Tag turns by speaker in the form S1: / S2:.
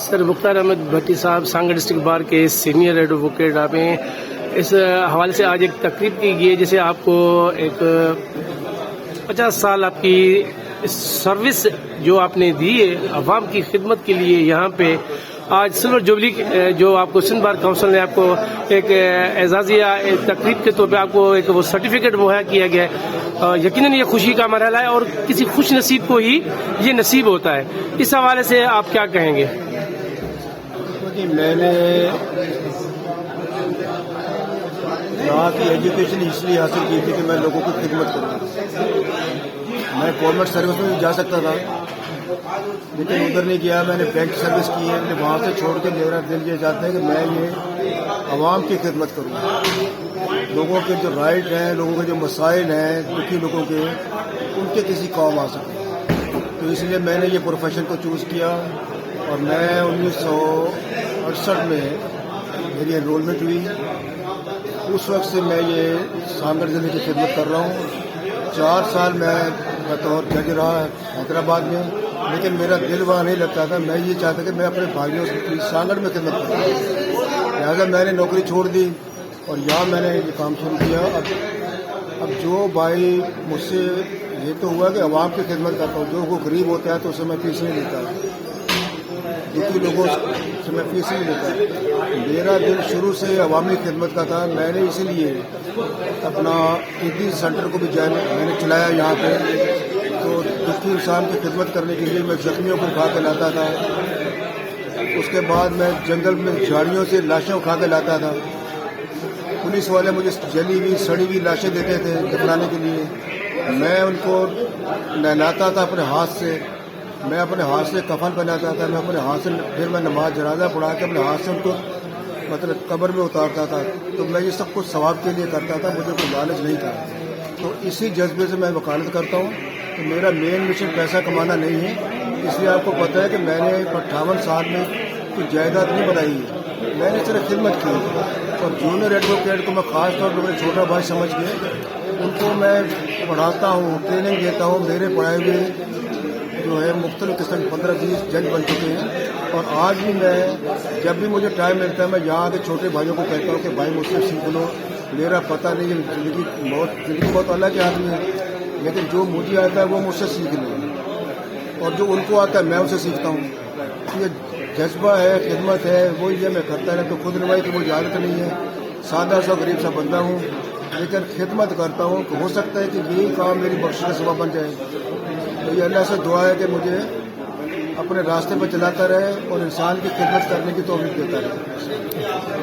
S1: سر مختار احمد بھٹی صاحب سانگڑ district bar کے senior advocate آپ ہیں. اس حوالے سے آج ایک تقریب کی گئی ہے جسے آپ کو ایک 50 سال آپ کی سروس جو آپ نے دی ہے عوام کی خدمت کے لیے. یہاں پہ آج سلور جوبلی جو آپ کو سندھ بار کونسل نے آپ کو ایک اعزازیہ تقریب کے طور پہ آپ کو ایک وہ سرٹیفکیٹ مہیا کیا گیا ہے. یقیناً یہ خوشی کا مرحلہ ہے اور کسی خوش نصیب کو ہی یہ نصیب ہوتا ہے. اس حوالے سے آپ کیا کہیں گے؟
S2: میں نے یہاں کی ایجوکیشن اس لیے حاصل کی تھی کہ میں لوگوں کی خدمت کروں. میں گورنمنٹ سروس میں جا سکتا تھا لیکن ادھر نہیں گیا. میں نے بینک سروس کی ہے. وہاں سے چھوڑ کے میرا دل یہ چاہتا ہے کہ میں یہ عوام کی خدمت کروں. لوگوں کے جو رائٹ ہیں، لوگوں کے جو مسائل ہیں دکھی لوگوں کے، ان کے کسی کام آ سکے. تو اس لیے میں نے یہ پروفیشن کو چوز کیا اور میں 1968 میں میری انرولمنٹ ہوئی. اس وقت سے میں یہ سانگڑ ضلع کی خدمت کر رہا ہوں. 4 سال میں بطور جج رہا حیدرآباد میں، لیکن میرا دل وہاں نہیں لگتا تھا. میں یہ چاہتا کہ میں اپنے بھائیوں کی سانگڑ میں خدمت کروں. لہٰذا میں نے نوکری چھوڑ دی اور یہاں میں نے یہ کام شروع کیا. اب جو بھائی مجھ سے یہ تو ہوا کہ عوام کی خدمت کرتا ہوں. جو وہ غریب ہوتا ہے تو اسے میں فیس نہیں لیتا، دوسرے لوگوں سے میں فیس نہیں لیتا. میرا دل شروع سے عوامی خدمت کا تھا. میں نے اسی لیے اپنا طبی سینٹر کو بھی میں نے چلایا یہاں پہ. تو دکھی انسان کی خدمت کرنے کے لیے میں زخمیوں کو اٹھا کے لاتا تھا. اس کے بعد میں جنگل میں جھاڑیوں سے لاشیں اٹھا کے لاتا تھا. پولیس والے مجھے جلی ہوئی سڑی ہوئی لاشیں دیتے تھے دفنانے کے لیے. میں ان کو نہلاتا تھا اپنے ہاتھ سے. میں اپنے ہاتھ سے کفن پہناتا تھا. میں اپنے ہاتھ سے پھر میں نماز جنازہ پڑھا کے اپنے ہاتھ سے ان کو مطلب قبر میں اتارتا تھا. تو میں یہ سب کچھ ثواب کے لیے کرتا تھا. مجھے کوئی لالچ نہیں تھا. تو اسی جذبے سے میں وکالت کرتا ہوں کہ میرا مین مشن پیسہ کمانا نہیں ہے. اس لیے آپ کو پتہ ہے کہ میں نے 58 سال میں کوئی جائیداد نہیں بنائی ہے. میں نے صرف خدمت کی. اور جونیئر ایڈوکیٹ کو میں خاص طور پر میرے چھوٹا بھائی سمجھ کے ان کو میں پڑھاتا ہوں، ٹریننگ دیتا ہوں. میرے پڑھائے ہوئے جو ہے مختلف قسم 15-20 جج بن چکے ہیں. اور آج بھی میں جب بھی مجھے ٹائم ملتا ہے میں یہاں کے چھوٹے بھائیوں کو کہتا ہوں کہ بھائی مجھ سے سیکھ لو. میرا پتہ نہیں ہے، زندگی بہت الگ کے ہاتھ میں ہے، لیکن جو مجھے آتا ہے وہ مجھ سے سیکھ لو اور جو ان کو آتا ہے میں اسے سیکھتا ہوں. یہ جذبہ ہے، خدمت ہے، وہ یہ میں کرتا رہتا. تو خود نمائی کی مجھے عادت نہیں ہے. سادہ سا غریب سا بندہ ہوں لیکن خدمت کرتا ہوں. کہ ہو سکتا ہے کہ یہی کام میری بخشش کا سبب بن جائے. تو یہ اللہ سے دعا ہے کہ مجھے اپنے راستے پہ چلاتا رہے اور انسان کی خدمت کرنے کی توفیق دیتا رہے.